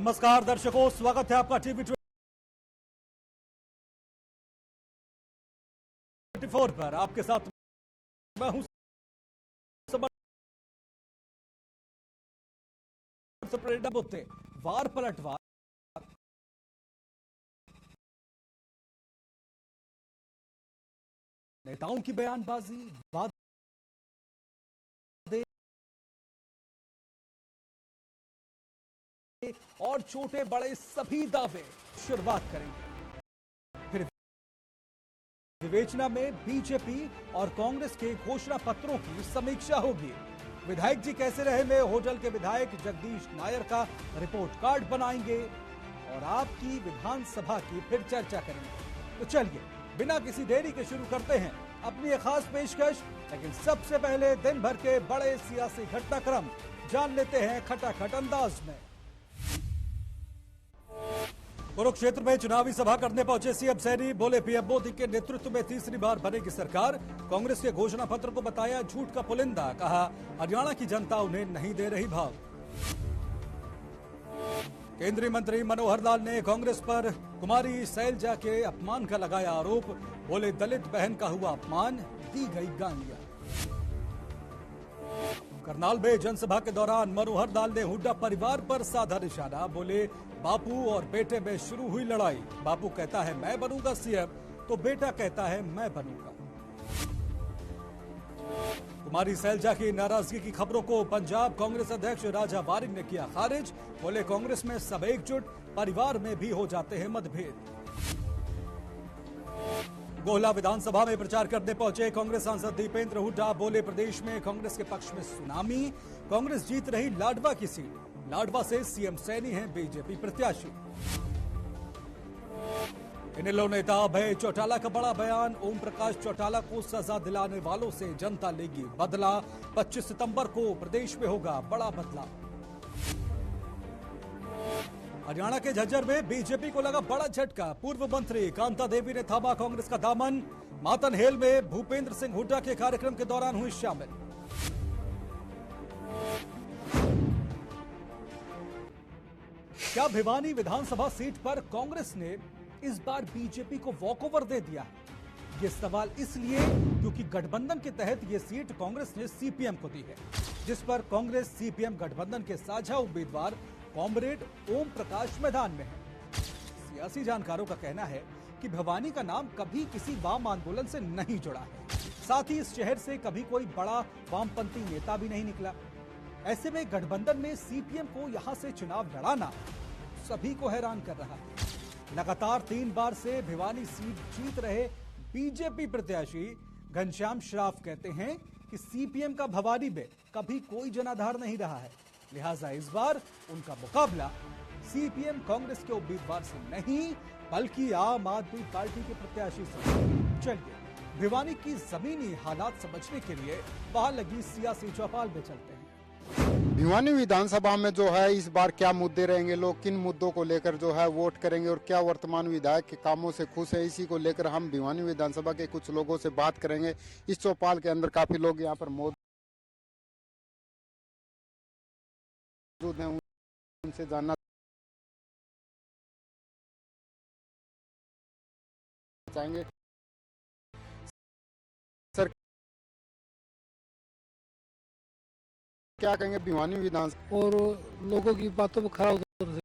नमस्कार दर्शकों, स्वागत है आपका टीवी 24 पर। आपके साथ मैं हूं बुत्ते। वार पलटवार, नेताओं की बयानबाजी, वादे और छोटे बड़े सभी दावे। शुरुआत करेंगे, फिर विवेचना में बीजेपी और कांग्रेस के घोषणा पत्रों की समीक्षा होगी। विधायक जी कैसे रहे में होटल के विधायक जगदीश नायर का रिपोर्ट कार्ड बनाएंगे और आपकी विधानसभा की फिर चर्चा करेंगे। तो चलिए बिना किसी देरी के शुरू करते हैं अपनी एक खास पेशकश। लेकिन सबसे पहले दिन भर के बड़े सियासी घटनाक्रम जान लेते हैं खटाखट अंदाज में। कुरुक्षेत्र में चुनावी सभा करने पहुंचे सीएम सैनी। बोले पीएम मोदी के नेतृत्व में तीसरी बार बनेगी सरकार। कांग्रेस के घोषणा पत्र को बताया झूठ का पुलिंदा। कहा हरियाणा की जनता उन्हें नहीं दे रही भाव। केंद्रीय मंत्री मनोहर लाल ने कांग्रेस पर कुमारी सैलजा के अपमान का लगाया आरोप। बोले दलित बहन का हुआ अपमान, दी गई गालियां। करनाल में जनसभा के दौरान मनोहर लाल ने हुड्डा परिवार पर साधा निशाना। बोले बापू और बेटे में शुरू हुई लड़ाई। बापू कहता है मैं बनूंगा सीएम, तो बेटा कहता है मैं बनूंगा। कुमारी सैलजा की नाराजगी की खबरों को पंजाब कांग्रेस अध्यक्ष राजा वारिक ने किया खारिज। बोले कांग्रेस में सब एकजुट, परिवार में भी हो जाते हैं मतभेद। गोहला विधानसभा में प्रचार करने पहुंचे कांग्रेस सांसद दीपेंद्र हुड्डा। बोले प्रदेश में कांग्रेस के पक्ष में सुनामी। कांग्रेस जीत रही लाडवा की सीट। लाडवा से सीएम सैनी हैं बीजेपी प्रत्याशी। इनेलो नेता अभय चौटाला का बड़ा बयान। ओम प्रकाश चौटाला को सजा दिलाने वालों से जनता लेगी बदला। 25 सितंबर को प्रदेश में होगा बड़ा बदलाव। हरियाणा के झज्जर में बीजेपी को लगा बड़ा झटका। पूर्व मंत्री कांता देवी ने थामा कांग्रेस का दामन। मातन हेल में भूपेंद्र सिंह हुड्डा के कार्यक्रम के दौरान हुई शामिल। क्या भिवानी विधानसभा सीट पर कांग्रेस ने इस बार बीजेपी को वॉकओवर दे दिया है? ये सवाल इसलिए क्योंकि गठबंधन के तहत ये सीट कांग्रेस ने सीपीएम को दी है, जिस पर कांग्रेस सीपीएम गठबंधन के साझा उम्मीदवार कॉमरेड ओम प्रकाश मैदान में है। सियासी जानकारों का कहना है कि भिवानी का नाम कभी किसी वाम आंदोलन से नहीं जुड़ा है। साथ ही इस शहर से कभी कोई बड़ा वामपंथी नेता भी नहीं निकला। ऐसे में गठबंधन में सीपीएम को यहां से चुनाव लड़ाना सभी को हैरान कर रहा है। लगातार 3 बार से भिवानी सीट जीत रहे बीजेपी प्रत्याशी घनश्याम श्राफ कहते हैं कि सीपीएम का भवानी में कभी कोई जनाधार नहीं रहा है, लिहाजा इस बार उनका मुकाबला सीपीएम कांग्रेस के उम्मीदवार से नहीं बल्कि आम आदमी पार्टी के प्रत्याशी से। चलिए भिवानी की जमीनी हालात समझने के लिए वहां लगी सियासी चौपाल में चलते हैं। भिवानी विधानसभा में जो है इस बार क्या मुद्दे रहेंगे, लोग किन मुद्दों को लेकर जो है वोट करेंगे और क्या वर्तमान विधायक के कामों से खुश है, इसी को लेकर हम भिवानी विधानसभा के कुछ लोगों से बात करेंगे। इस चौपाल के अंदर काफी लोग यहाँ पर मौजूद हैं, उनसे जानना चाहेंगे। सर क्या कहेंगे भिवानी विधानसभा और लोगों की बातों पर खरा उतरने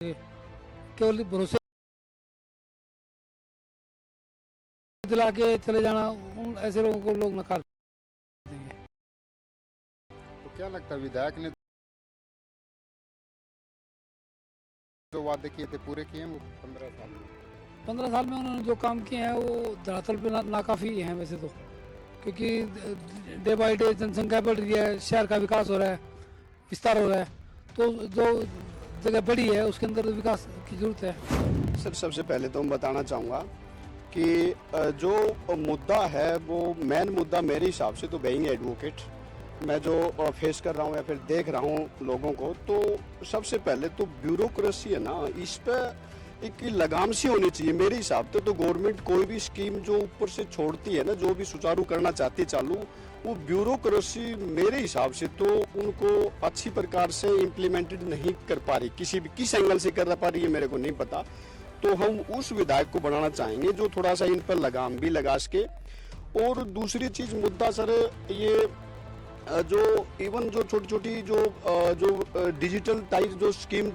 से केवल भरोसे दिला के चले जाना, उन ऐसे लोगों को लोग नकार देंगे। तो क्या लगता है विधायक ने जो वादे किए थे पूरे किए हैं वो 15 साल में उन्होंने जो काम किए हैं वो धरातल पे नाकाफी हैं वैसे तो, क्योंकि डे बाई डे जनसंख्या बढ़ रही है, शहर का विकास हो रहा है, विस्तार हो रहा है, तो जो जगह बड़ी है उसके अंदर विकास की जरूरत है। सर सबसे पहले तो मैं बताना चाहूँगा कि जो मुद्दा है वो मेन मुद्दा मेरे हिसाब से तो बीइंग एडवोकेट मैं जो फेस कर रहा हूँ या फिर देख रहा हूँ लोगों को, तो सबसे पहले तो ब्यूरोक्रेसी है ना, इस पे एक लगाम सी होनी चाहिए मेरे हिसाब से। तो गवर्नमेंट कोई भी स्कीम जो ऊपर से छोड़ती है ना, जो भी सुचारू करना चाहती है चालू, वो ब्यूरोक्रेसी मेरे हिसाब से तो उनको अच्छी प्रकार से इम्प्लीमेंटेड नहीं कर पा रही, किस एंगल से कर पा रही है मेरे को नहीं पता। तो हम उस विधायक को बनाना चाहेंगे जो थोड़ा सा इन पर लगाम भी लगा सके। और दूसरी चीज मुद्दा सर, ये जो इवन जो छोटी छोटी जो डिजिटल टाइप जो स्कीम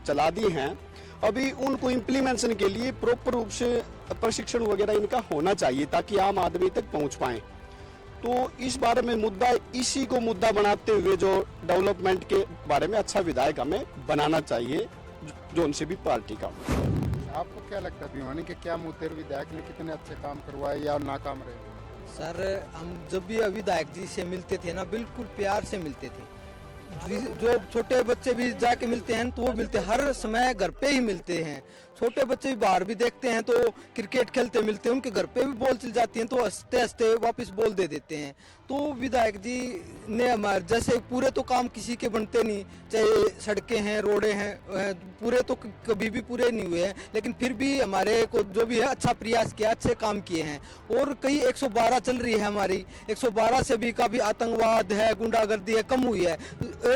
चला दी हैं, अभी उनको इम्प्लीमेंटेशन के लिए प्रॉपर रूप से प्रशिक्षण वगैरह इनका होना चाहिए ताकि आम आदमी तक पहुंच पाए। तो इस बारे में मुद्दा, इसी को मुद्दा बनाते हुए जो डेवलपमेंट के बारे में अच्छा विधायक हमें बनाना चाहिए, जो उनसे भी पार्टी का। आपको क्या लगता है भिवानी के क्या मुद्दे विधायक ने कितने अच्छे काम करवाए या नाकाम रहे? सर, हम जब भी विधायक जी से मिलते थे ना, बिल्कुल प्यार से मिलते थे। जो छोटे बच्चे भी जाके मिलते हैं तो वो मिलते, हर समय घर पे ही मिलते हैं। छोटे बच्चे भी बाहर भी देखते हैं तो क्रिकेट खेलते मिलते हैं, उनके घर पे भी बॉल चल जाती है तो हंसते हंसते वापस बॉल दे देते हैं। तो विधायक जी ने हमारे जैसे पूरे तो काम किसी के बनते नहीं, चाहे सड़कें हैं, रोडें हैं, पूरे तो कभी भी पूरे नहीं हुए हैं, लेकिन फिर भी हमारे को जो भी है अच्छा प्रयास किया, अच्छे काम किए हैं। और कई 112 चल रही है हमारी, 112 से भी काफी आतंकवाद है, गुंडागर्दी है, कम हुई है।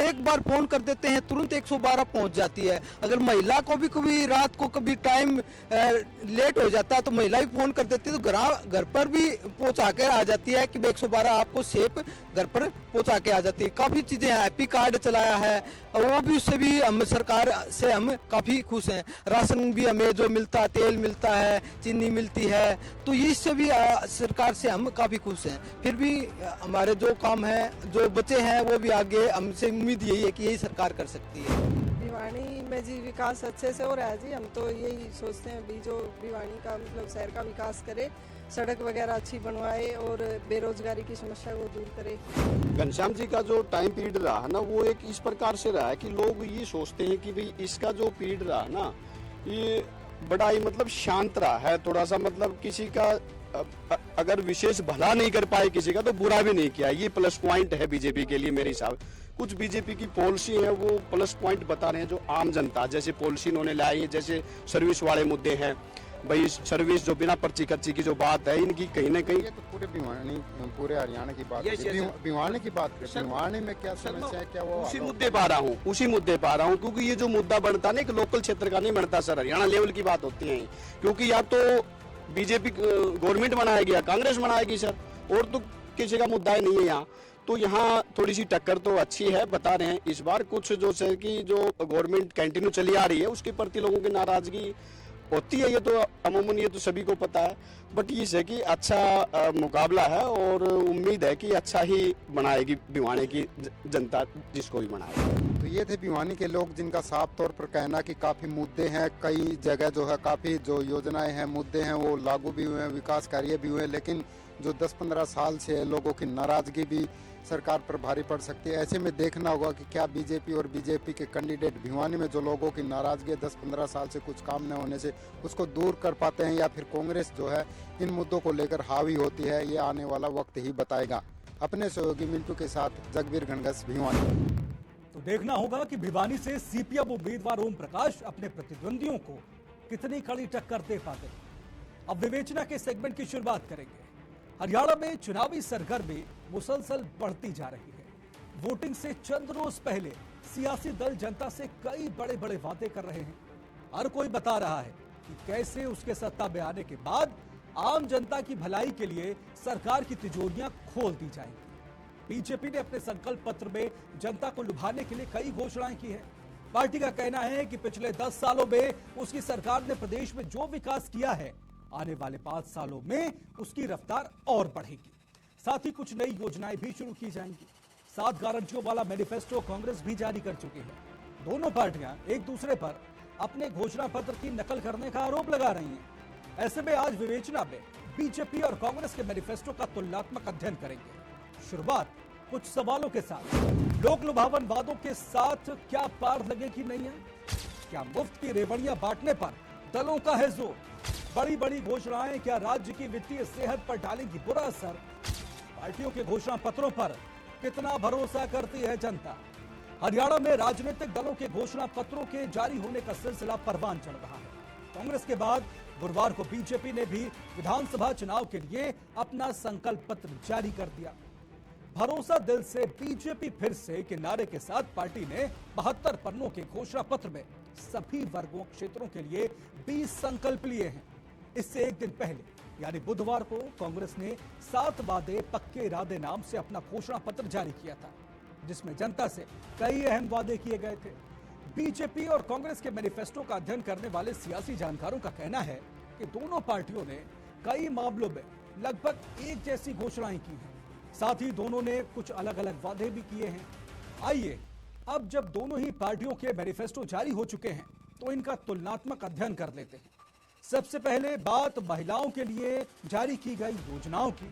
एक बार फोन कर देते हैं तुरंत 112 पहुंच जाती है। अगर महिला को भी कभी रात को कभी टाइम लेट हो जाता है तो महिला भी फोन कर देती है, तो घर पर भी पहुंचा कर आ जाती है कि 112 आपको सेफ घर पर पहुंचा के आ जाती है। काफी चीजें हैं, हैप्पी कार्ड चलाया है और वो भी, उससे भी हम सरकार से हम काफी खुश हैं। राशन भी हमें जो मिलता है, तेल मिलता है, चीनी मिलती है, तो ये इससे भी सरकार से हम काफी खुश हैं। फिर भी हमारे जो काम है, जो बचे हैं, वो भी आगे हमसे उम्मीद यही है कि यही सरकार कर सकती है। भिवानी में जी विकास अच्छे से हो रहा है जी। हम तो यही सोचते हैं अभी जो भिवानी का मतलब शहर का विकास करे, सड़क वगैरह अच्छी बनवाए और बेरोजगारी की समस्या को दूर करे। घनश्याम जी का जो टाइम पीरियड रहा है ना, वो एक इस प्रकार से रहा है कि लोग ये सोचते हैं कि भाई इसका जो पीरियड रहा ना, ये बड़ा ही मतलब शांत रहा है। थोड़ा सा मतलब किसी का अगर विशेष भला नहीं कर पाए किसी का, तो बुरा भी नहीं किया। ये प्लस पॉइंट है बीजेपी के लिए मेरे हिसाब। कुछ बीजेपी की पॉलिसी है वो प्लस पॉइंट बता रहे हैं जो आम जनता, जैसे पॉलिसी इन्होंने लाई है, जैसे सर्विस वाले मुद्दे हैं, भाई सर्विस जो बिना पर्ची कच्ची की जो बात है इनकी कहीं ना कहीं। ये तो पूरे भिवानी, पूरे हरियाणा की बात है। भिवानी की बात है, भिवानी में क्या समस्या है, क्या वो उसी मुद्दे पा रहा हूँ क्योंकि ये जो मुद्दा बनता है ना, एक लोकल क्षेत्र का नहीं बनता सर, हरियाणा लेवल की बात होती है। क्योंकि या तो बीजेपी गवर्नमेंट बनाएगी या कांग्रेस बनाएगी सर, और तो किसी का मुद्दा ही नहीं है यहाँ। तो यहाँ थोड़ी सी टक्कर तो अच्छी है, बता रहे हैं इस बार। कुछ जो सर की जो गवर्नमेंट कंटिन्यू चली आ रही है उसके प्रति लोगों की नाराजगी होती है, ये तो अमूमन ये तो सभी को पता है। बट ये है कि अच्छा मुकाबला है और उम्मीद है कि अच्छा ही बनाएगी भिवानी की जनता, जिसको भी बनाएगी। तो ये थे भिवानी के लोग जिनका साफ तौर पर कहना कि काफी मुद्दे हैं, कई जगह जो है काफी जो योजनाएं हैं, मुद्दे हैं, वो लागू भी हुए हैं, विकास कार्य भी हुए हैं, लेकिन जो 10-15 साल से लोगों की नाराजगी भी सरकार पर भारी पड़ सकती है। ऐसे में देखना होगा कि क्या बीजेपी और बीजेपी के कैंडिडेट भिवानी में जो लोगों की नाराजगी 10-15 साल से कुछ काम न होने से उसको दूर कर पाते हैं, या फिर कांग्रेस जो है इन मुद्दों को लेकर हावी होती है। ये आने वाला वक्त ही बताएगा। अपने सहयोगी मिंटू के साथ जगबीर घनघस, भिवानी। तो देखना होगा कि भिवानी से सीपीएम उम्मीदवार ओम प्रकाश अपने प्रतिद्वंदियों को कितनी कड़ी टक्कर दे पाते हैं। अब विवेचना के सेगमेंट की शुरुआत करेंगे। हरियाणा में चुनावी सरगर्मी मुसलसल बढ़ती जा रही है। वोटिंग से चंद रोज पहले सियासी दल जनता से कई बड़े बड़े वादे कर रहे हैं। हर कोई बता रहा है कि कैसे उसके सत्ता में आने के बाद आम जनता की भलाई के लिए सरकार की तिजोरियां खोल दी जाएंगी। बीजेपी ने अपने संकल्प पत्र में जनता को लुभाने के लिए कई घोषणाएं की है। पार्टी का कहना है कि पिछले 10 सालों में उसकी सरकार ने प्रदेश में जो विकास किया है, आने वाले 5 सालों में उसकी रफ्तार और बढ़ेगी। साथ ही कुछ नई योजनाएं भी शुरू की जाएंगी। 7 गारंटियों वाला मैनिफेस्टो कांग्रेस भी जारी कर चुकी है। दोनों पार्टियां एक दूसरे पर अपने घोषणा पत्र की नकल करने का आरोप लगा रही हैं। ऐसे में आज विवेचना में बीजेपी और कांग्रेस के मैनिफेस्टो का तुलनात्मक अध्ययन करेंगे। शुरुआत कुछ सवालों के साथ। लोक लुभावन वादों के साथ क्या पार लगेगी नैया? क्या मुफ्त की रेवड़ियां बांटने पर दलों का है जोर? बड़ी बड़ी घोषणाएं क्या राज्य की वित्तीय सेहत पर डालेंगी बुरा असर? पार्टियों के घोषणा पत्रों पर कितना भरोसा करती है जनता? हरियाणा में राजनीतिक दलों के घोषणा पत्रों के जारी होने का सिलसिला परवान चढ़ रहा है। कांग्रेस के बाद गुरुवार को बीजेपी ने भी विधानसभा चुनाव के लिए अपना संकल्प पत्र जारी कर दिया। भरोसा दिल से बीजेपी फिर से के नारे के साथ पार्टी ने 72 पन्नों के घोषणा पत्र में सभी वर्गों क्षेत्रों के लिए 20 संकल्प लिए हैं। इससे एक दिन पहले यानी बुधवार को कांग्रेस ने 7 वादे पक्के इरादे नाम से अपना घोषणा पत्र जारी किया था, जिसमें जनता से कई अहम वादे किए गए थे। बीजेपी और कांग्रेस के मैनिफेस्टो का अध्ययन करने वाले सियासी जानकारों का कहना है कि दोनों पार्टियों ने कई मामलों में लगभग एक जैसी घोषणाएं की हैं। साथ ही दोनों ने कुछ अलग अलग वादे भी किए हैं। आइए अब जब दोनों ही पार्टियों के मैनिफेस्टो जारी हो चुके हैं तो इनका तुलनात्मक अध्ययन कर लेते हैं। सबसे पहले बात महिलाओं के लिए जारी की गई योजनाओं की।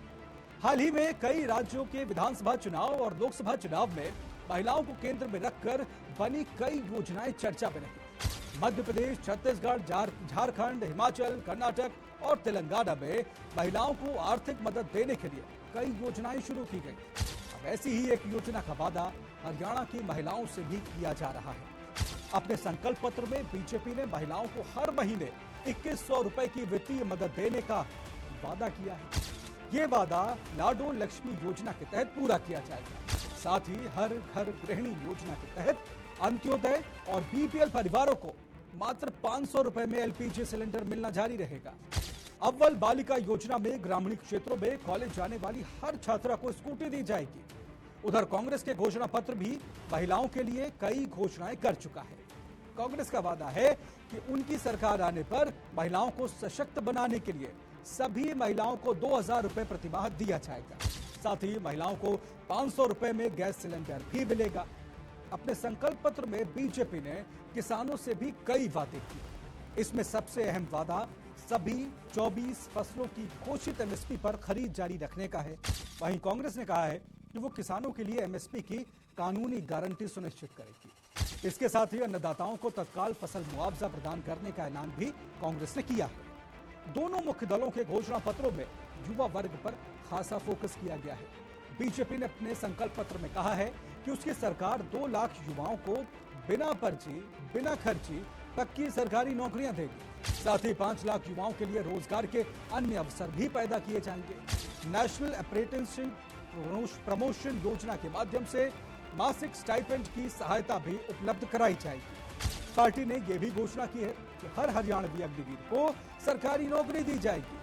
हाल ही में कई राज्यों के विधानसभा चुनाव और लोकसभा चुनाव में महिलाओं को केंद्र में रखकर बनी कई योजनाएं चर्चा में रही। मध्य प्रदेश, छत्तीसगढ़, झारखंड, हिमाचल, कर्नाटक और तेलंगाना में महिलाओं को आर्थिक मदद देने के लिए कई योजनाएं शुरू की गई। अब ऐसी ही एक योजना का वादा हरियाणा की महिलाओं से भी किया जा रहा है। अपने संकल्प पत्र में बीजेपी ने महिलाओं को हर महीने 2100 रुपए की वित्तीय मदद देने का वादा किया है। ये वादा लाडो लक्ष्मी योजना के तहत पूरा किया जाएगा। साथ ही हर घर गृहिणी योजना के तहत अंत्योदय और बीपीएल परिवारों को मात्र 500 रुपए में एलपीजी सिलेंडर मिलना जारी रहेगा। अव्वल बालिका योजना में ग्रामीण क्षेत्रों में कॉलेज जाने वाली हर छात्रा को स्कूटी दी जाएगी। उधर कांग्रेस के घोषणा पत्र भी महिलाओं के लिए कई घोषणाएं कर चुका है। कांग्रेस का वादा है कि उनकी सरकार आने पर महिलाओं को सशक्त बनाने के लिए सभी महिलाओं को 2000 रुपए प्रतिमाह दिया जाएगा। साथ ही महिलाओं को 500 रुपए में गैस सिलेंडर भी मिलेगा। अपने संकल्प पत्र में बीजेपी ने किसानों से भी कई वादे किए। इसमें सबसे अहम वादा सभी 24 फसलों की घोषित एमएसपी पर खरीद जारी रखने का है। वहीं कांग्रेस ने कहा है कि वो किसानों के लिए एमएसपी की कानूनी गारंटी सुनिश्चित करेगी। इसके साथ ही अन्नदाताओं को तत्काल फसल मुआवजा प्रदान करने का ऐलान भी कांग्रेस ने किया है। दोनों मुख्य दलों के घोषणा पत्रों में युवा वर्ग पर खासा फोकस किया गया है। बीजेपी ने अपने संकल्प पत्र में कहा है कि उसकी सरकार 2 लाख युवाओं को बिना पर्ची, बिना खर्ची पक्की सरकारी नौकरियां देगी। साथ ही 5 लाख युवाओं के लिए रोजगार के अन्य अवसर भी पैदा किए जाएंगे। नेशनल अप्रेंटिसशिप प्रमोशन योजना के माध्यम से मासिक स्टाइपेंड की सहायता भी उपलब्ध कराई जाएगी। पार्टी ने यह भी घोषणा की है कि हर हरियाणवी अग्निवीर को सरकारी नौकरी दी जाएगी।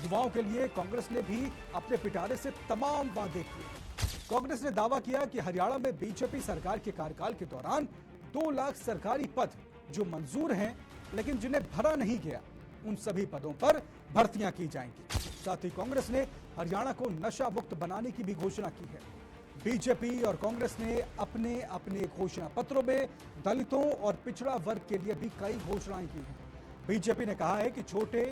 युवाओं के लिए कांग्रेस ने भी अपने पिटारे से तमाम वादे किए। कांग्रेस ने दावा किया कि हरियाणा में बीजेपी सरकार के कार्यकाल के दौरान 2 लाख सरकारी पद जो मंजूर हैं लेकिन जिन्हें भरा नहीं गया, उन सभी पदों पर भर्तियां की जाएंगी। साथ ही कांग्रेस ने हरियाणा को नशा मुक्त बनाने की भी घोषणा की है। बीजेपी और कांग्रेस ने अपने अपने घोषणा पत्रों में दलितों और पिछड़ा वर्ग के लिए भी कई घोषणाएं की हैं। बीजेपी ने कहा है कि छोटे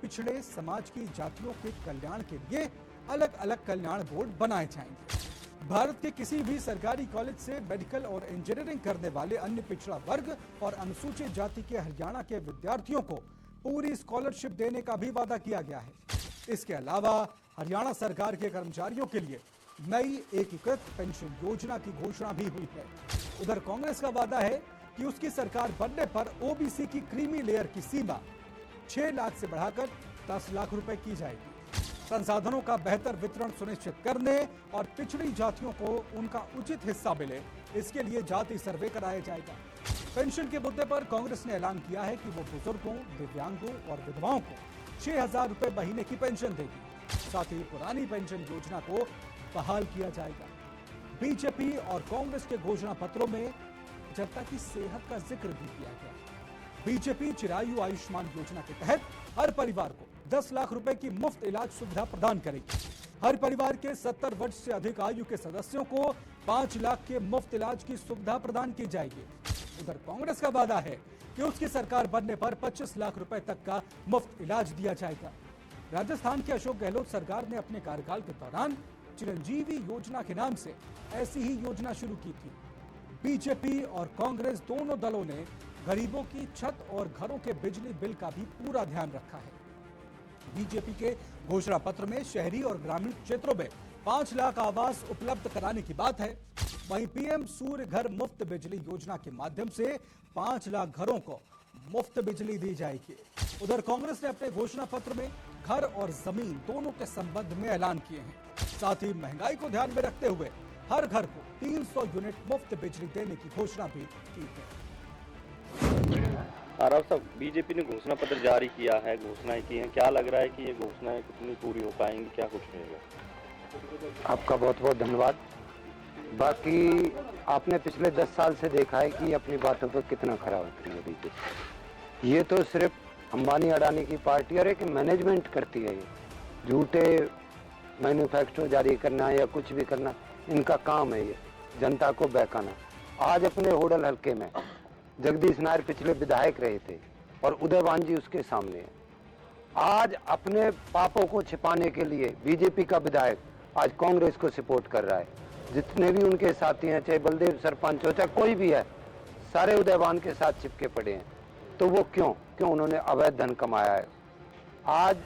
पिछड़े समाज की जातियों के कल्याण के लिए अलग अलग कल्याण बोर्ड बनाए जाएंगे। भारत के किसी भी सरकारी कॉलेज से मेडिकल और इंजीनियरिंग करने वाले अन्य पिछड़ा वर्ग और अनुसूचित जाति के हरियाणा के विद्यार्थियों को पूरी स्कॉलरशिप देने का भी वादा किया गया है। इसके अलावा हरियाणा सरकार के कर्मचारियों के लिए नई एकीकृत पेंशन योजना की घोषणा भी हुई है। उधर कांग्रेस का वादा है कि उसकी सरकार बनने पर ओबीसी की क्रीमी लेयर की सीमा 6 लाख से बढ़ाकर 10 लाख रुपए की जाएगी। संसाधनों का बेहतर वितरण सुनिश्चित करने और पिछड़ी जातियों को उनका उचित हिस्सा मिले, इसके लिए जाति सर्वे कराया जाएगा। पेंशन के मुद्दे पर कांग्रेस ने ऐलान किया है कि वो बुजुर्गों, दिव्यांगों और विधवाओं को 6000 रुपए महीने की पेंशन देगी। साथ ही पुरानी पेंशन योजना को बहाल किया जाएगा। बीजेपी और कांग्रेस के घोषणा पत्रों में जनता की सेहत का जिक्र भी किया गया। बीजेपी चिरायु आयुष्मान योजना के तहत हर परिवार को 10 लाख रुपए की मुफ्त इलाज सुविधा प्रदान करेगी। हर परिवार के 70 वर्ष से अधिक आयु के सदस्यों को 5 लाख के मुफ्त इलाज की सुविधा प्रदान की जाएगी। उधर कांग्रेस का वादा है कि उसकी सरकार बनने पर 25 लाख रुपए तक का मुफ्त इलाज दिया जाएगा। राजस्थान की अशोक गहलोत सरकार ने अपने कार्यकाल के दौरान चिरंजीवी योजना के नाम से ऐसी ही योजना शुरू की थी। बीजेपी और कांग्रेस दोनों दलों ने गरीबों की छत और घरों के बिजली बिल का भी पूरा ध्यान रखा है। बीजेपी के घोषणा पत्र में शहरी और ग्रामीण क्षेत्रों में 5 लाख आवास उपलब्ध कराने की बात है। वहीं पीएम सूर्य घर मुफ्त बिजली योजना के माध्यम से 5 लाख घरों को मुफ्त बिजली दी जाएगी। उधर कांग्रेस ने अपने घोषणा पत्र में घर और जमीन दोनों के संबंध में ऐलान किए हैं। साथ ही महंगाई को ध्यान में रखते हुए हर घर को 300 यूनिट मुफ्त बिजली देने की घोषणा भी की है। राव साहब, बीजेपी ने घोषणा पत्र जारी किया है, घोषणाएं की हैं, क्या लग रहा है कि ये घोषणाएं कितनी पूरी हो पाएंगी, क्या कुछ रहेगा? आपका बहुत बहुत धन्यवाद। बाकी आपने पिछले 10 साल से देखा है कि अपनी बातों पर कितना खरा उतरी है बीजेपी। ये तो सिर्फ अंबानी अडानी की पार्टी और एक मैनेजमेंट करती है। ये झूठे मैन्युफैक्चर जारी करना या कुछ भी करना इनका काम है, ये जनता को बहकाना। आज अपने होडल हल्के में जगदीश नायर पिछले विधायक रहे थे और उदयवान जी उसके सामने है। आज अपने पापों को छिपाने के लिए बीजेपी का विधायक आज कांग्रेस को सपोर्ट कर रहा है। जितने भी उनके साथी हैं, चाहे बलदेव सरपंच हो चाहे कोई भी है, सारे उदयवान के साथ चिपके पड़े हैं। तो वो क्यों उन्होंने अवैध धन कमाया है। आज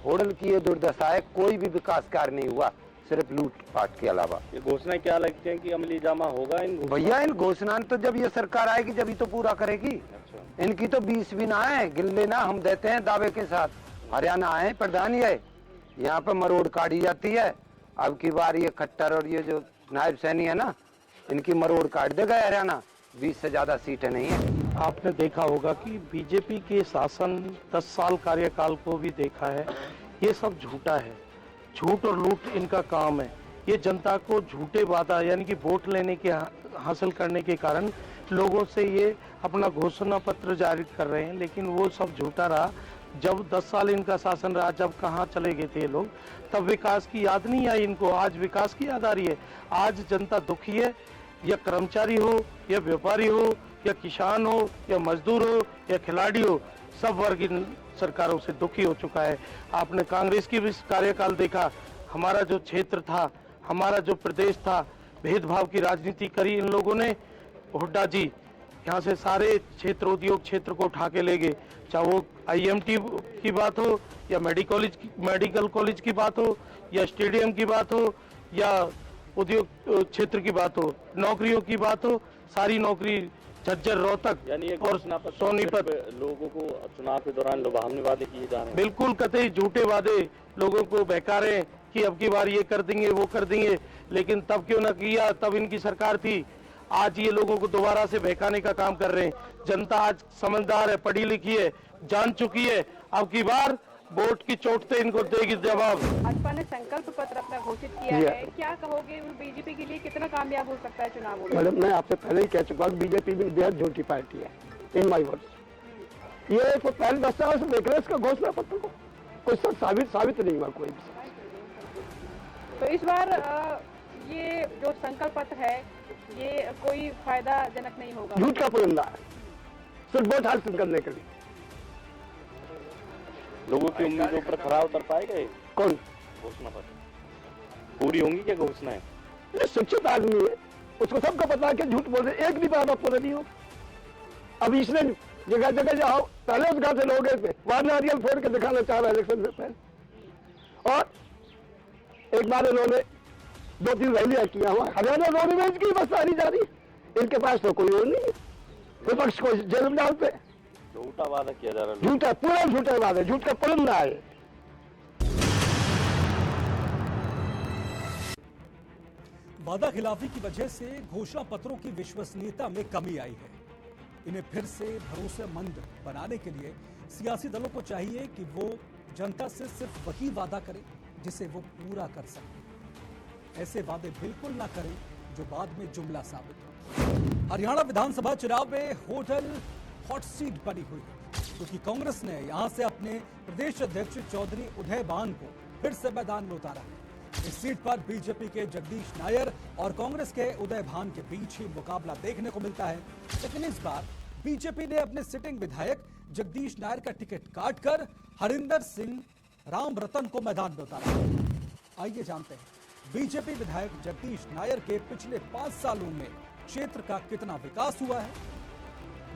होडल की ये दुर्दशा है, कोई भी विकास कार्य नहीं हुआ, सिर्फ लूटपाट के अलावा। ये घोषणाएं क्या लगती हैं कि अमली जामा होगा इन भैया? इन घोषणाएं तो जब ये सरकार आएगी जब ही तो पूरा करेगी। अच्छा। इनकी तो 20 भी ना है, गिन लेना, हम देते हैं दावे के साथ। हरियाणा आए प्रधान है, यहाँ पे मरोड़ काटी जाती है। अब की बार ये खट्टर और ये जो नायब सैनी है ना, इनकी मरोड़ काट देगा हरियाणा। 20 से ज्यादा सीटें नहीं है। आपने देखा होगा कि बीजेपी के शासन 10 साल कार्यकाल को भी देखा है, ये सब झूठा है। झूठ और लूट इनका काम है। ये जनता को झूठे वादा यानी कि वोट लेने के हासिल करने के कारण लोगों से ये अपना घोषणा पत्र जारी कर रहे हैं, लेकिन वो सब झूठा रहा। जब 10 साल इनका शासन रहा, जब कहाँ चले गए थे ये लोग, तब विकास की याद नहीं आई इनको। आज विकास की याद आ रही है। आज जनता दुखी है, या कर्मचारी हो या व्यापारी हो या किसान हो या मजदूर हो या खिलाड़ी हो, सब वर्ग इन सरकारों से दुखी हो चुका है। आपने कांग्रेस की भी कार्यकाल देखा, हमारा जो क्षेत्र था, हमारा जो प्रदेश था, भेदभाव की राजनीति करी इन लोगों ने। हुड्डा जी यहाँ से सारे क्षेत्र, उद्योग क्षेत्र को उठा के ले गए, चाहे वो IMT की बात हो या मेडिकल कॉलेज की बात हो या स्टेडियम की बात हो या उद्योग क्षेत्र की बात हो, नौकरियों की बात हो, सारी नौकरी झज्जर, रोहतक यानी और सोनीपत। लोगों को चुनाव के दौरान लुभावने वादे किए जा रहे हैं। बिल्कुल कतई झूठे वादे लोगों को बहका रहे हैं कि अब की बार ये कर देंगे वो कर देंगे, लेकिन तब क्यों ना किया, तब इनकी सरकार थी। आज ये लोगों को दोबारा से बहकाने का काम कर रहे हैं। जनता आज समझदार है, पढ़ी लिखी है, जान चुकी है। अब की बार वोट की चोट से इनको देगी जवाब। भाजपा ने संकल्प पत्र अपना घोषित किया है, क्या कहोगे बीजेपी के लिए कितना कामयाब हो सकता है चुनाव में? मैडम, मैं आपसे पहले ही कह चुका हूँ, बीजेपी भी बेहद झूठी पार्टी है इन माई वर्ड्स। ये तो पहले 10 साल से देख रहे हैं इसका घोषणा पत्र को, कोई साबित नहीं हुआ कोई भी। तो इस बार ये जो संकल्प पत्र है ये कोई फायदा जनक नहीं होगा, झूठ का पुलिंदा है, सिर्फ वोट हासिल करने के लिए। लोगों की उम्मीदों पर खरा उतर पाएगा कौन? घोषणा पत्र पूरी होंगी क्या घोषणाएं? ये शिक्षित आदमी है, उसको सबका पता है कि झूठ बोल रहे, एक भी बात पूरा नहीं हो। अब इसने जगह जगह जाओ, पहले उस गांव से लोग गए थे, वहां नारियल फोड़ के दिखाना चाह रहा है इलेक्शन से पहले। और एक बार इन्होंने 2-3 रैलियां किया हुआ, हरियाणा रोडवेज की बस सारी जा रही, इनके पास तो कोई और नहीं, विपक्ष को जेल में डालते। झूठा वादा किया जा रहा है, झूठा, पूरा झूठा वादा, झूठ का पुलिंदा है। वादा खिलाफी की वजह से घोषणा पत्रों की विश्वसनीयता में कमी आई है। इन्हें फिर से भरोसेमंद बनाने के लिए सियासी दलों को चाहिए कि वो जनता से सिर्फ वही वादा करें जिसे वो पूरा कर सकें। ऐसे वादे बिल्कुल ना करें जो बाद में जुमला साबित हो। हरियाणा विधानसभा चुनाव में होटल हॉट सीट बनी हुई है, क्योंकि कांग्रेस ने यहां से अपने प्रदेश अध्यक्ष चौधरी उदयभान को फिर से मैदान में उतारा है। इस सीट पर बीजेपी के जगदीश नायर और कांग्रेस के उदयभान के बीच ही मुकाबला देखने को मिलता है, लेकिन इस बार बीजेपी ने अपने सिटिंग विधायक जगदीश नायर का टिकट काटकर हरिंदर सिंह रामरतन को मैदान में उतारा। आइए जानते हैं बीजेपी विधायक जगदीश नायर के पिछले 5 सालों में क्षेत्र का कितना विकास हुआ है,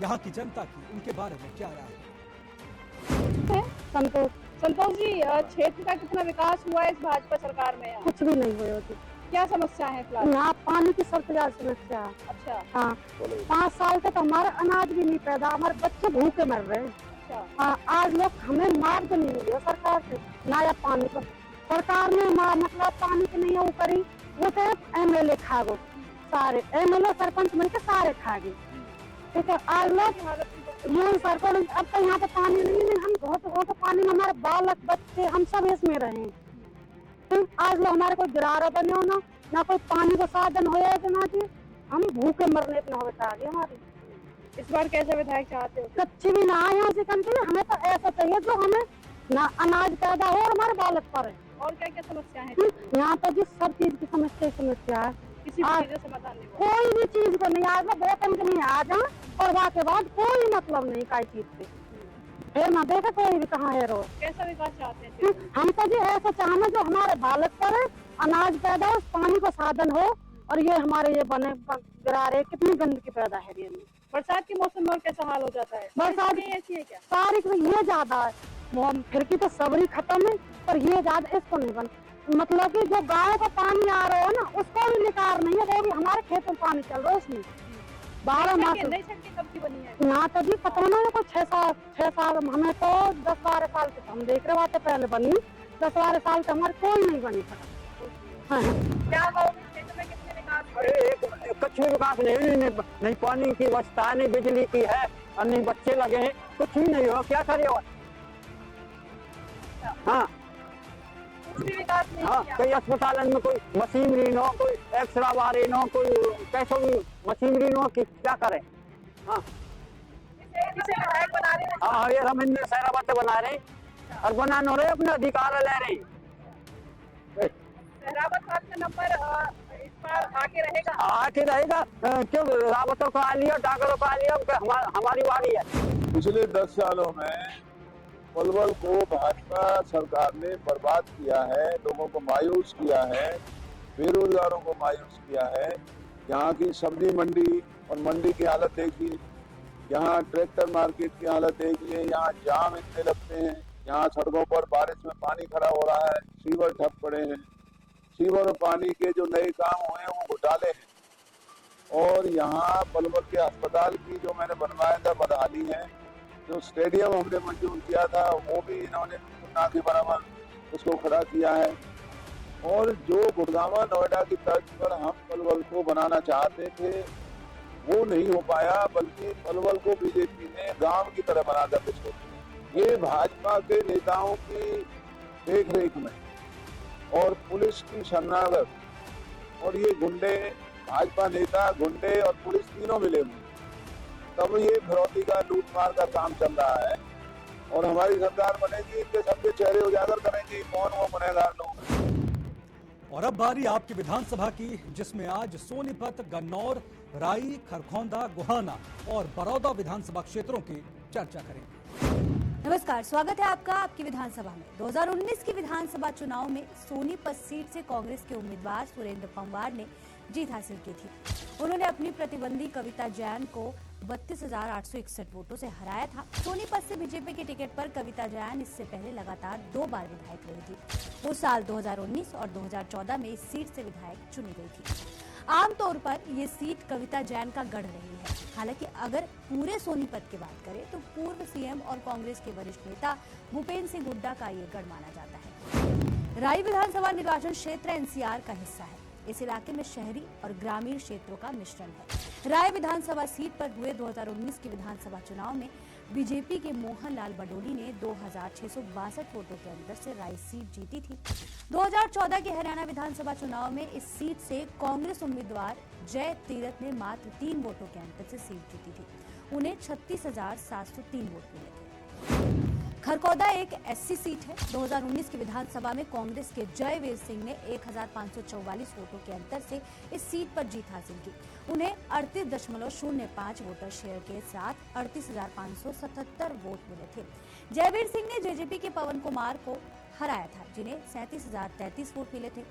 यहाँ की जनता की उनके बारे में क्या राय है। संतोष जी, क्षेत्र का कितना विकास हुआ है इस भाजपा सरकार में? कुछ भी नहीं हुआ। क्या समस्या है फिलहाल? यहाँ पानी की सबसे ज्यादा समस्या है। अच्छा। हाँ, 5 साल तक हमारा अनाज भी नहीं पैदा, हमारे बच्चे भूखे मर रहे हैं। हाँ, आज लोग हमें मार्ग नहीं मिले सरकार से, ना या पानी पर सरकार ने मतलब पानी की नहीं वो करी, वो तो MLA खा गो, सारे MLA सरपंच मिलकर सारे खा गए। ठीक है, आज लोग यूं सरपंच अब तो यहाँ पे पानी नहीं है, हम बहुत पानी में हमारे बालक बच्चे हम सब इसमें रहे। आज लोग हमारे कोई गिरारा बने हो ना कोई पानी का साधन हो ना जी, हम भूखे मरने इतना होता आगे हमारे। इस बार कैसे विधायक चाहते हो? कच्ची भी ना आए यहाँ से कम से हमें तो ऐसा चाहिए जो हमें ना अनाज पैदा हो और हमारे बालक पर है। और क्या क्या समस्या है यहाँ पर जी? सब चीज की समस्या है, किसी भी चीज समाधान नहीं हुआ। कोई भी चीज को नहीं, आज बहुत टाइम के नहीं आ जाए और वहाँ के बाद कोई मतलब नहीं काई चीज से, फिर ना देखे कोई भी कहाँ है रोज। कैसा विकास चाहते हैं? हम तो जी ऐसा चाहना जो हमारे बालक पर है, अनाज पैदा हो, पानी का साधन हो और ये हमारे ये बने गरारे कितनी गंदगी पैदा है ये में। बरसात के मौसम में कैसा हाल हो जाता है? बरसात ऐसी है क्या? तारीख में ये ज्यादा है, फिर की तो सबरी खत्म है पर ये ज्यादा इसको नहीं बन, मतलब कि जो गाँव का पानी आ रहा है ना उसको भी निकार नहीं है, वो भी हमारे खेत में पानी चल रहा है उसमें 12 माह। नई सड़कें कब की बनी है? यहाँ तो जी पता नहीं कोई 6 साल, हमें तो 10-12 साल से हम देख रहे बातें पहले बनी, 10-12 साल से हमारे कोई नहीं बनी सका। क्या क्षेत्र में कितने विकास? अरे कुछ भी विकास नहीं पानी की व्यवस्था, नहीं बिजली की है और नहीं बच्चे लगे हैं, कुछ भी नहीं हो, क्या करे? हाँ, विकास नहीं हाँ, कोई अस्पताल में कोई मशीनरी न हो, कोई एक्सरा बारी न हो, कोई कैसो भी मशीनरी न हो कि क्या करे? हाँ हाँ, ये हम इन सारा बातें बना रहे और बना रहे, अपने अधिकार ले रहे। रावत साहब का नंबर इस बार आके रहेगा? क्यों रावतों को आ लिया, डाकरों को आ लिया, हमारी बारी है। पिछले 10 सालों में पलवल को भाजपा सरकार ने बर्बाद किया है, लोगों को मायूस किया है, बेरोजगारों को मायूस किया है। यहाँ की सब्जी मंडी और मंडी की हालत देखिए, यहाँ ट्रैक्टर मार्केट की हालत देखिए, यहाँ जाम इतने लगते हैं, यहाँ सड़कों पर बारिश में पानी खड़ा हो रहा है, सीवर ठप पड़े हैं, सीवर और पानी के जो नए काम हुए हैं वो घोटाले हैं। और यहाँ पलवल के अस्पताल की जो मैंने बनवाया था बदहाली है, जो स्टेडियम हमने मंजूर किया था वो भी इन्होंने ना के बराबर उसको खड़ा किया है। और जो गुड़गांव नोएडा की तर्ज पर हम पलवल को बनाना चाहते थे वो नहीं हो पाया, बल्कि पलवल को बीजेपी ने गांव की तरह बनाकर छोड़ दिया। ये भाजपा के नेताओं की देख रेख में और पुलिस की शरणागत और ये गुंडे, भाजपा नेता, गुंडे और पुलिस तीनों मिले हुए, तब ये फिरौती का लूटमार का काम चल रहा है। और हमारी सरकार बनेगी, इनके सबके चेहरे उजागर करेंगे कौन वो गुनहगार लोग। और अब बारी आपकी विधानसभा की, जिसमें आज सोनीपत, गन्नौर, राई, खरखौंदा, गोहाना और बरौदा विधानसभा क्षेत्रों की चर्चा करेंगे। नमस्कार, स्वागत है आपका आपकी विधानसभा में। 2019 की विधानसभा चुनाव में सोनीपत सीट से कांग्रेस के उम्मीदवार सुरेंद्र पंवार ने जीत हासिल की थी। उन्होंने अपनी प्रतिद्वंदी कविता जैन को 32,861 वोटों से हराया था। सोनीपत से बीजेपी के टिकट पर कविता जैन इससे पहले लगातार 2 बार विधायक रही थी। वो साल 2019 और 2014 में इस सीट से विधायक चुनी गई थी। आमतौर पर ये सीट कविता जैन का गढ़ रही है। हालांकि अगर पूरे सोनीपत की बात करें तो पूर्व सीएम और कांग्रेस के वरिष्ठ नेता भूपेंद्र सिंह हुड्डा का ये गढ़ माना जाता है। राई विधानसभा निर्वाचन क्षेत्र एनसीआर का हिस्सा है। इस इलाके में शहरी और ग्रामीण क्षेत्रों का मिश्रण है। राय विधानसभा सीट पर हुए 2019 के विधानसभा चुनाव में बीजेपी के मोहन लाल बडोली ने 2,662 वोटों के अंतर से राय सीट जीती थी। 2014 के हरियाणा विधानसभा चुनाव में इस सीट से कांग्रेस उम्मीदवार जय तीरथ ने मात्र 3 वोटों के अंतर से सीट जीती थी। उन्हें 36,703 वोट मिले थे। खरखौदा एक एससी सीट है। 2019 की विधानसभा में कांग्रेस के जयवीर सिंह ने 1,544 वोटों के अंतर से इस सीट पर जीत हासिल की। उन्हें 38.05 वोटर शेयर के साथ 38,577 वोट मिले थे। जयवीर सिंह ने जेजेपी के पवन कुमार को हराया था, जिन्हें 37,033 वोट मिले थे।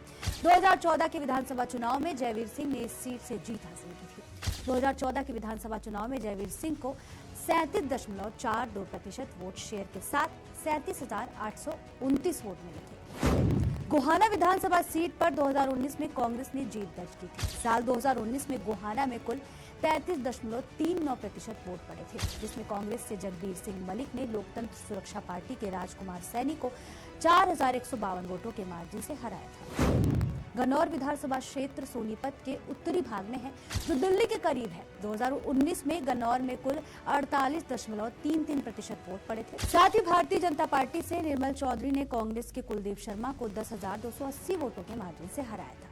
2014 के विधानसभा चुनाव में जयवीर सिंह ने इस सीट से जीत हासिल की थी। 2014 के विधानसभा चुनाव में जयवीर सिंह को 37.42% वोट शेयर के साथ 37,829 वोट मिले थे। गोहाना विधानसभा सीट पर 2019 में कांग्रेस ने जीत दर्ज की थी। साल 2019 में गोहाना में कुल 33.39% वोट पड़े थे, जिसमें कांग्रेस से जगबीर सिंह मलिक ने लोकतंत्र सुरक्षा पार्टी के राजकुमार सैनी को 4152 वोटों के मार्जिन से हराया था। गन्नौर विधानसभा क्षेत्र सोनीपत के उत्तरी भाग में है, जो दिल्ली के करीब है। 2019 में गन्नौर में कुल 48.33% वोट पड़े थे। साथ ही भारतीय जनता पार्टी से निर्मल चौधरी ने कांग्रेस के कुलदीप शर्मा को 10,280 वोटों के मार्जिन से हराया था।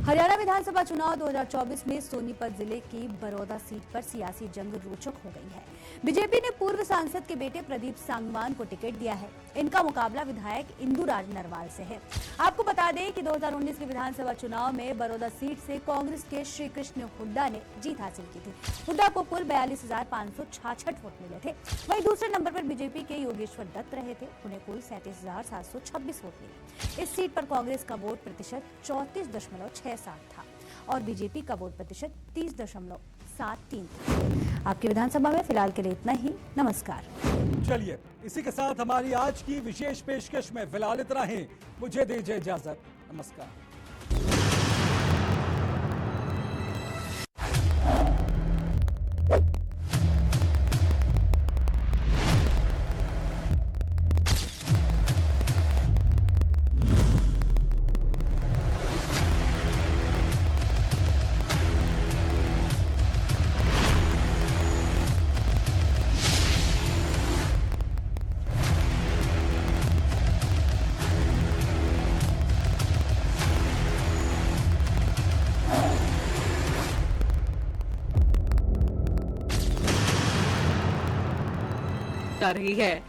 हरियाणा विधानसभा चुनाव 2024 में सोनीपत जिले की बरौदा सीट पर सियासी जंग रोचक हो गई है। बीजेपी ने पूर्व सांसद के बेटे प्रदीप सांगवान को टिकट दिया है। इनका मुकाबला विधायक इंदुराज नरवाल से है। आपको बता दें कि 2019 के विधानसभा चुनाव में बरौदा सीट से कांग्रेस के श्री कृष्ण हुड्डा ने जीत हासिल की थी। हुड्डा को कुल 42,566 वोट मिले थे। वहीं दूसरे नंबर पर बीजेपी के योगेश्वर दत्त रहे थे, उन्हें कुल 37,726 वोट मिले। इस सीट पर कांग्रेस का वोट प्रतिशत 34.67 था और बीजेपी का वोट प्रतिशत 30.73 था। आपकी विधानसभा में फिलहाल के लिए इतना ही। नमस्कार। चलिए, इसी के साथ हमारी आज की विशेष पेशकश में फिलहाल इतना ही। मुझे दीजिए इजाजत। नमस्कार। जा रही है।